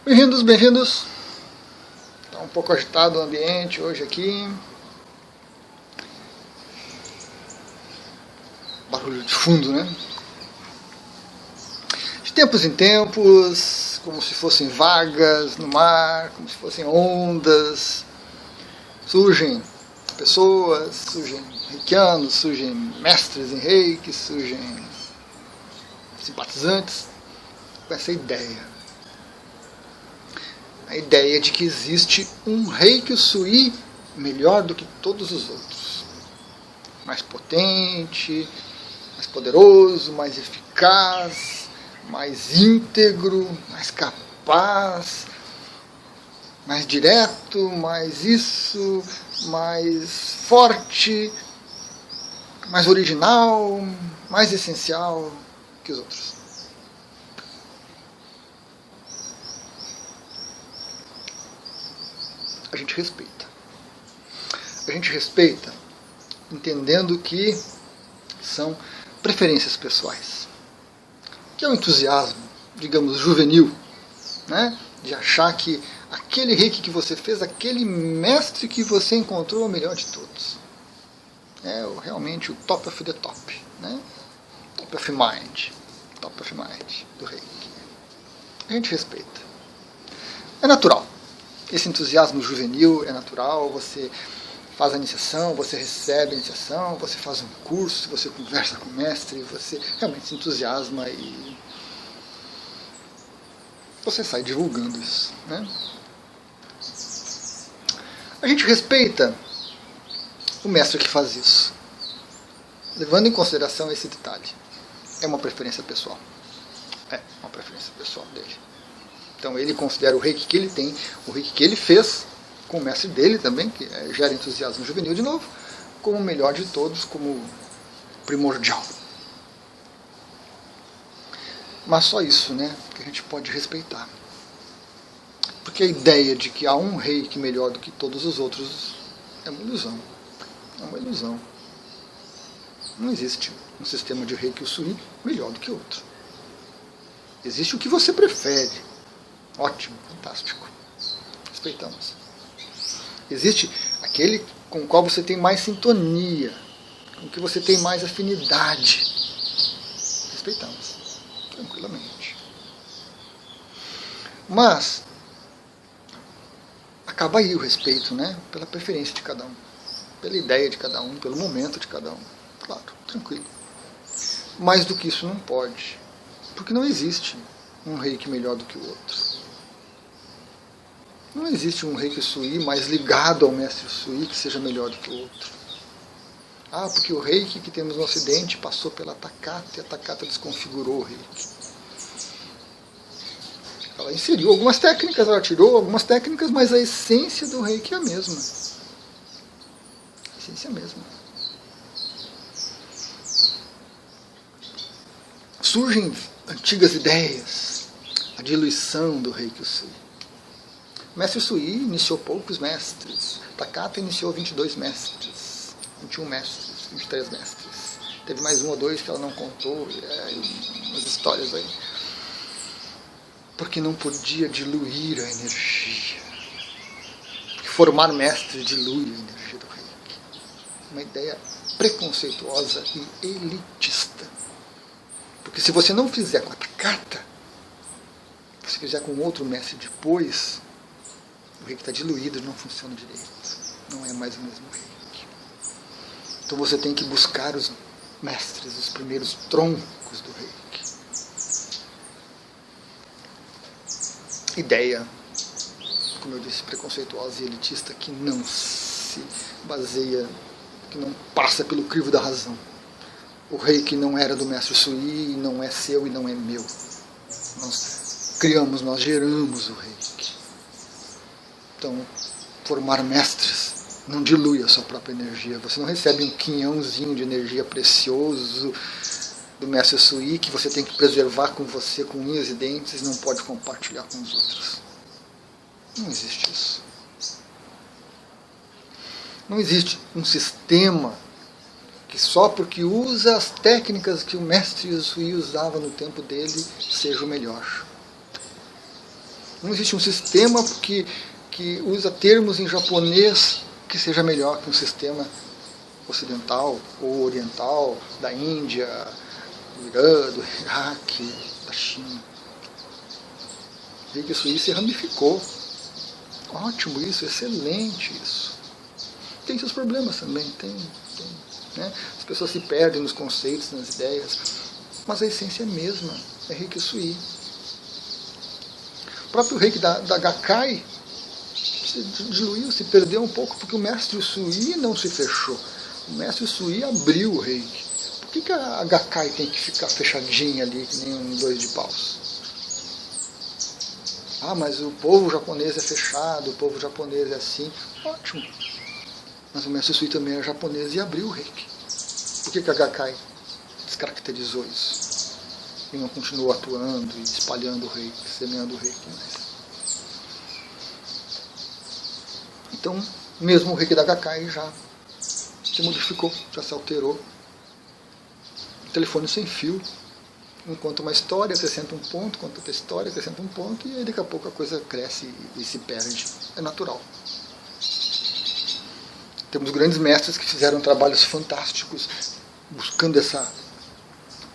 Bem-vindos, bem-vindos. Está um pouco agitado o ambiente hoje aqui. Barulho de fundo, né? De tempos em tempos, como se fossem vagas no mar, como se fossem ondas, surgem pessoas, surgem reikianos, surgem mestres em reiki, surgem simpatizantes com essa ideia. A ideia de que existe um Reiki Usui melhor do que todos os outros. Mais potente, mais poderoso, mais eficaz, mais íntegro, mais capaz, mais direto, mais isso, mais forte, mais original, mais essencial que os outros. A gente respeita. A gente respeita entendendo que são preferências pessoais. Que é um entusiasmo, digamos, juvenil, né? De achar que aquele reiki que você fez, aquele mestre que você encontrou é o melhor de todos. É realmente o top of the top, né? Top of mind do reiki. A gente respeita. É natural. Esse entusiasmo juvenil é natural, você faz a iniciação, você recebe a iniciação, você faz um curso, você conversa com o mestre, você realmente se entusiasma e você sai divulgando isso, né? A gente respeita o mestre que faz isso, levando em consideração esse detalhe. É uma preferência pessoal. É uma preferência pessoal dele. Então ele considera o reiki que ele tem, o reiki que ele fez, com o mestre dele também, que gera entusiasmo juvenil de novo, como o melhor de todos, como primordial. Mas só isso, né, que a gente pode respeitar. Porque a ideia de que há um reiki melhor do que todos os outros é uma ilusão. É uma ilusão. Não existe um sistema de reiki Usui melhor do que outro. Existe o que você prefere. Ótimo, fantástico. Respeitamos. Existe aquele com o qual você tem mais sintonia, com o que você tem mais afinidade. Respeitamos. Tranquilamente. Mas, acaba aí o respeito, né? Pela preferência de cada um, pela ideia de cada um, pelo momento de cada um. Claro, tranquilo. Mais do que isso não pode. Porque não existe um reiki melhor do que o outro. Não existe um reiki Usui mais ligado ao mestre Usui que seja melhor do que o outro. Ah, porque o reiki que temos no Ocidente passou pela Takata e a Takata desconfigurou o reiki. Ela inseriu algumas técnicas, ela tirou algumas técnicas, mas a essência do reiki é a mesma. A essência é a mesma. Surgem antigas ideias, a diluição do reiki Usui. O mestre Usui iniciou poucos mestres. Takata iniciou 22 mestres, 21 mestres, 23 mestres. Teve mais um ou dois que ela não contou, umas histórias aí. Porque não podia diluir a energia. Porque formar mestre dilui a energia do reiki. Uma ideia preconceituosa e elitista. Porque se você não fizer com a Takata, se fizer com outro mestre depois, o reiki está diluído, não funciona direito. Não é mais o mesmo reiki. Então você tem que buscar os mestres, os primeiros troncos do reiki. Ideia, como eu disse, preconceituosa e elitista, que não se baseia, que não passa pelo crivo da razão. O reiki não era do mestre Usui, não é seu e não é meu. Nós criamos, nós geramos o reiki. Então, formar mestres não dilui a sua própria energia. Você não recebe um quinhãozinho de energia precioso do mestre Usui que você tem que preservar com você com unhas e dentes e não pode compartilhar com os outros. Não existe isso. Não existe um sistema que só porque usa as técnicas que o mestre Usui usava no tempo dele seja o melhor. Não existe um sistema que usa termos em japonês que seja melhor que um sistema ocidental ou oriental, da Índia, do Irã, do Iraque, da China. Reiki Sui se ramificou. Ótimo isso, excelente isso. Tem seus problemas também, tem, né? As pessoas se perdem nos conceitos, nas ideias, mas a essência é a mesma, é Reiki Sui. O próprio Reiki da Gakkai se diluiu, se perdeu um pouco, porque o mestre Sui não se fechou. O mestre Sui abriu o Reiki. Por que a Gakkai tem que ficar fechadinha ali, que nem um dois de paus? Ah, mas o povo japonês é fechado, o povo japonês é assim. Ótimo. Mas o mestre Sui também é japonês e abriu o Reiki. Por que a Gakkai descaracterizou isso? E não continuou atuando e espalhando o Reiki, semeando o Reiki mais? Então, mesmo o Reiki da Gakkai já se modificou, já se alterou. Telefone sem fio. Conta uma história, acrescenta um ponto, conta outra história, acrescenta um ponto, e aí daqui a pouco a coisa cresce e se perde. É natural. Temos grandes mestres que fizeram trabalhos fantásticos, buscando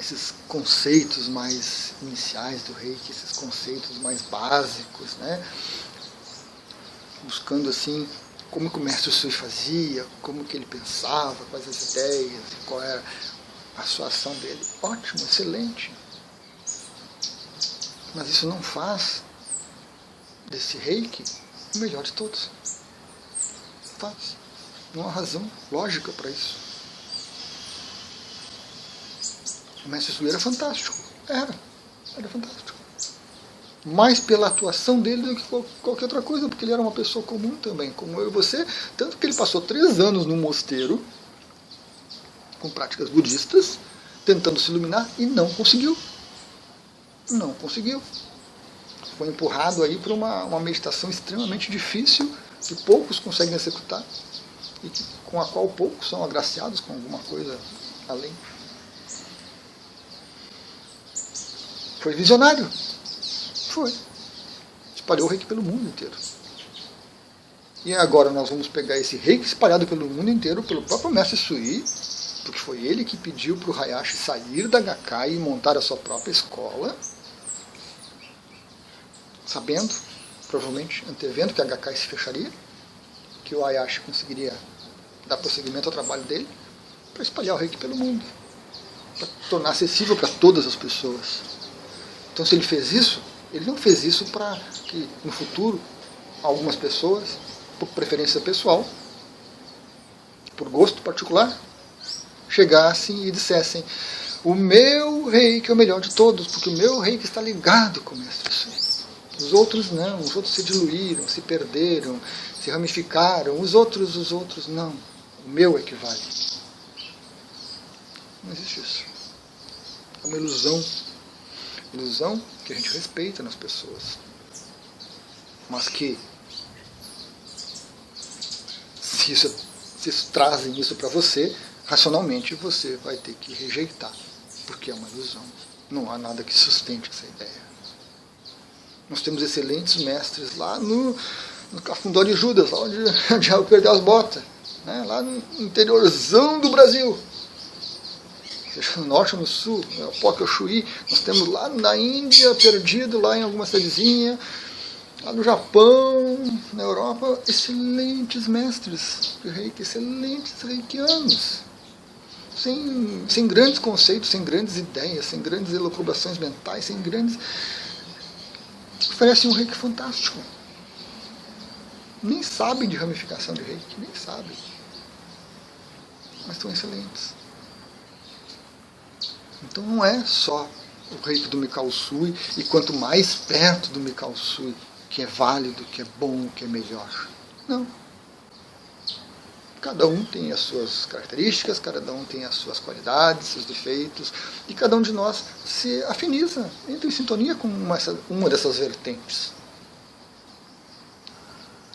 esses conceitos mais iniciais do Reiki, esses conceitos mais básicos, né? Buscando assim como que o mestre Sui fazia, como que ele pensava, quais as ideias, qual era a sua ação dele. Ótimo, excelente. Mas isso não faz desse Reiki o melhor de todos. Não faz. Não há razão lógica para isso. O mestre Sui era fantástico. Era fantástico. Mais pela atuação dele do que qualquer outra coisa, porque ele era uma pessoa comum também, como eu e você, tanto que ele passou 3 anos no mosteiro, com práticas budistas, tentando se iluminar, e não conseguiu. Não conseguiu. Foi empurrado aí para uma meditação extremamente difícil, que poucos conseguem executar, e com a qual poucos são agraciados com alguma coisa além. Foi visionário. Foi. Espalhou o Reiki pelo mundo inteiro. E agora nós vamos pegar esse Reiki espalhado pelo mundo inteiro, pelo próprio mestre Sui, porque foi ele que pediu para o Hayashi sair da Gakkai e montar a sua própria escola, sabendo, provavelmente antevendo que a Gakkai se fecharia, que o Hayashi conseguiria dar prosseguimento ao trabalho dele, para espalhar o Reiki pelo mundo, para tornar acessível para todas as pessoas. Então, se ele fez isso, ele não fez isso para que no futuro algumas pessoas, por preferência pessoal, por gosto particular, chegassem e dissessem: o meu Reiki é o melhor de todos, porque o meu Reiki está ligado com o mestre Sui. Os outros não, os outros se diluíram, se perderam, se ramificaram, os outros não. O meu é que vale. Não existe isso. É uma ilusão. Ilusão que a gente respeita nas pessoas. Mas que, se isso trazem isso para você, racionalmente você vai ter que rejeitar, porque é uma ilusão. Não há nada que sustente essa ideia. Nós temos excelentes mestres lá no Cafundó de Judas, lá onde o diabo perdeu as botas, né? Lá no interiorzão do Brasil, seja no norte ou no sul, o Poque Chuí. Nós temos lá na Índia, perdido lá em alguma cidadezinha, lá no Japão, na Europa, excelentes mestres de Reiki, excelentes reikianos, sem grandes conceitos, sem grandes ideias, sem grandes elucubrações mentais, sem grandes... oferecem um Reiki fantástico. Nem sabem de ramificação de Reiki, nem sabem. Mas são excelentes. Então não é só o Reiki do Mikao Sui, e quanto mais perto do Mikao Sui, que é válido, que é bom, que é melhor. Não. Cada um tem as suas características, cada um tem as suas qualidades, seus defeitos, e cada um de nós se afiniza, entra em sintonia com uma dessas vertentes.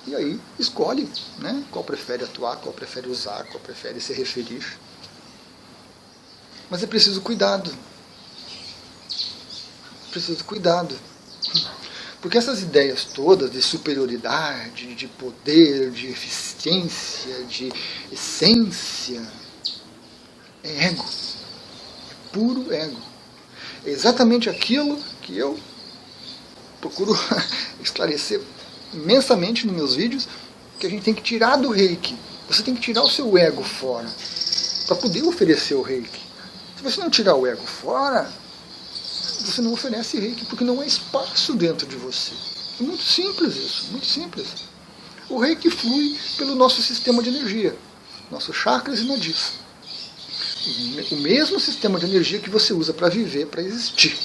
E aí escolhe, né, qual prefere atuar, qual prefere usar, qual prefere se referir. Mas é preciso cuidado. Preciso cuidado. Porque essas ideias todas de superioridade, de poder, de eficiência, de essência, é ego. É puro ego. É exatamente aquilo que eu procuro esclarecer imensamente nos meus vídeos, que a gente tem que tirar do reiki. Você tem que tirar o seu ego fora para poder oferecer o reiki. Se você não tirar o ego fora, você não oferece reiki, porque não há espaço dentro de você. É muito simples isso, muito simples. O reiki flui pelo nosso sistema de energia, nossos chakras e nadis. O mesmo sistema de energia que você usa para viver, para existir.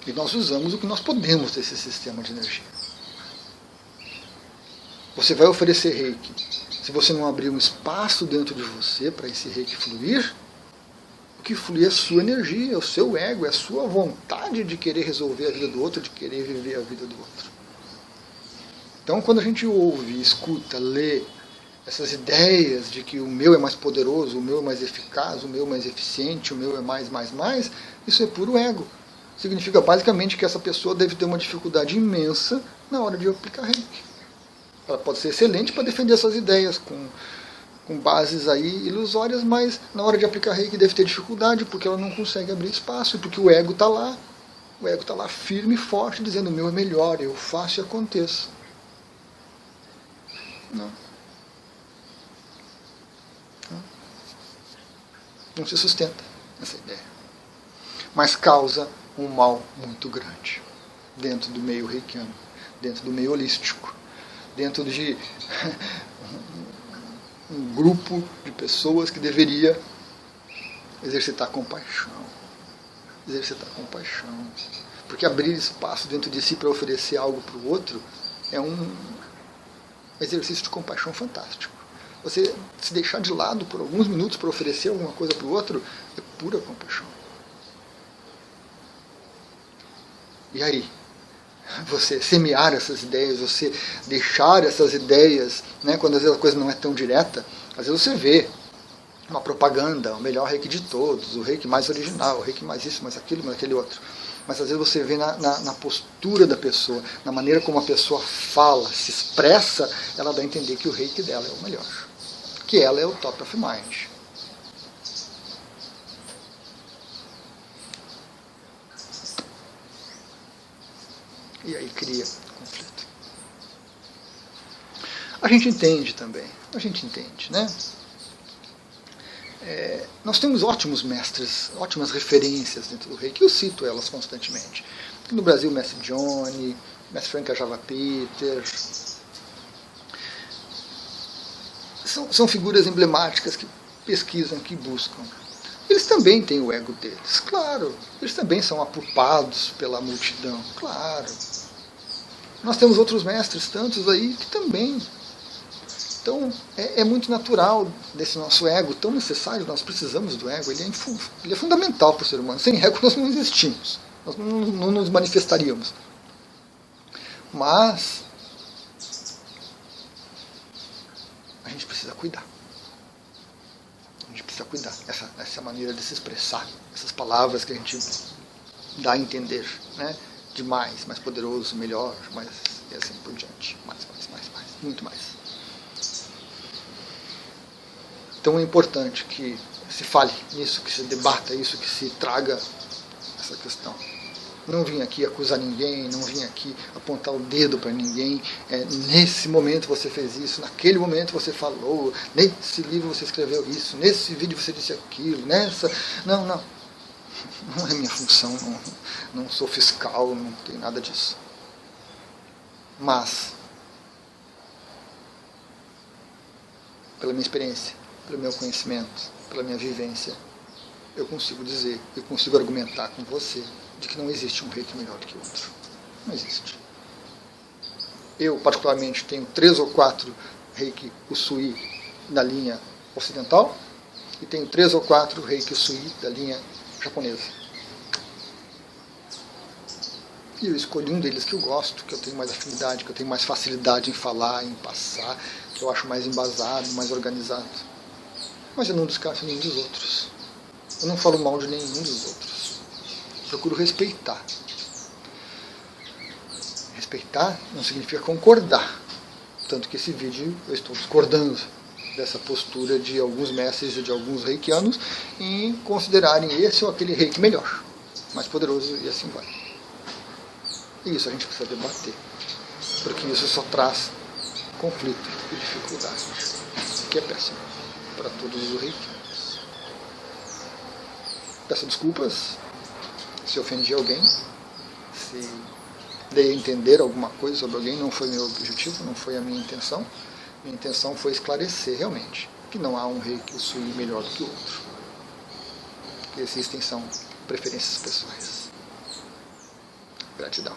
E nós usamos o que nós podemos desse sistema de energia. Você vai oferecer reiki. Se você não abrir um espaço dentro de você para esse reiki fluir, o que flui é a sua energia, é o seu ego, é a sua vontade de querer resolver a vida do outro, de querer viver a vida do outro. Então, quando a gente ouve, escuta, lê essas ideias de que o meu é mais poderoso, o meu é mais eficaz, o meu é mais eficiente, o meu é mais, isso é puro ego. Significa basicamente que essa pessoa deve ter uma dificuldade imensa na hora de aplicar reiki. Ela pode ser excelente para defender essas ideias com bases aí ilusórias, mas na hora de aplicar reiki deve ter dificuldade porque ela não consegue abrir espaço, porque o ego está lá. O ego está lá firme e forte, dizendo o meu é melhor, eu faço e aconteça. Não se sustenta essa ideia. Mas causa um mal muito grande dentro do meio reikiano, dentro do meio holístico, dentro de um grupo de pessoas que deveria exercitar compaixão. Exercitar compaixão. Porque abrir espaço dentro de si para oferecer algo para o outro é um exercício de compaixão fantástico. Você se deixar de lado por alguns minutos para oferecer alguma coisa para o outro é pura compaixão. E aí? Você semear essas ideias, você deixar essas ideias, né, quando às vezes a coisa não é tão direta, às vezes você vê uma propaganda, o melhor reiki de todos, o reiki mais original, o reiki mais isso, mais aquilo, mais aquele outro. Mas às vezes você vê na postura da pessoa, na maneira como a pessoa fala, se expressa, ela dá a entender que o reiki dela é o melhor. Que ela é o top of mind. E aí cria conflito. A gente entende também, né? Nós temos ótimos mestres, ótimas referências dentro do reiki, eu cito elas constantemente. Aqui no Brasil, o mestre Johnny, o mestre Frank Ajava Peter. São figuras emblemáticas que pesquisam, que buscam. Eles também têm o ego deles, claro. Eles também são apupados pela multidão, claro. Nós temos outros mestres, tantos aí, que também. Então, é muito natural desse nosso ego, tão necessário, nós precisamos do ego, ele é fundamental para o ser humano. Sem ego nós não existimos, nós não nos manifestaríamos. Mas a gente precisa cuidar. A gente precisa cuidar. Essa maneira de se expressar, essas palavras que a gente dá a entender, né? De mais poderoso, melhor, mais, e assim por diante. Mais, muito mais. Então é importante que se fale nisso, que se debata isso, que se traga essa questão. Não vim aqui acusar ninguém, não vim aqui apontar o dedo para ninguém. Nesse momento você fez isso, naquele momento você falou, nesse livro você escreveu isso, nesse vídeo você disse aquilo, nessa... Não. Não é minha função, não sou fiscal, não tenho nada disso. Mas, pela minha experiência, pelo meu conhecimento, pela minha vivência, eu consigo dizer, eu consigo argumentar com você de que não existe um reiki melhor do que o outro. Não existe. Eu, particularmente, tenho 3 ou 4 reiki Usui da linha ocidental e tenho 3 ou 4 reiki Usui da linha japonesa. E eu escolhi um deles que eu gosto, que eu tenho mais afinidade, que eu tenho mais facilidade em falar, em passar, que eu acho mais embasado, mais organizado. Mas eu não descarto nenhum dos outros. Eu não falo mal de nenhum dos outros. Procuro respeitar. respeitar não significa concordar. Tanto que esse vídeo eu estou discordando dessa postura de alguns mestres e de alguns reikianos em considerarem esse ou aquele reiki melhor, mais poderoso e assim vai. E isso a gente precisa debater, porque isso só traz conflito e dificuldade, que é péssimo para todos os reikianos. Peço desculpas se ofendi alguém, se dei a entender alguma coisa sobre alguém, não foi meu objetivo, não foi a minha intenção. Minha intenção foi esclarecer realmente que não há um reiki Usui melhor do que o outro. O que existem são preferências pessoais. Gratidão.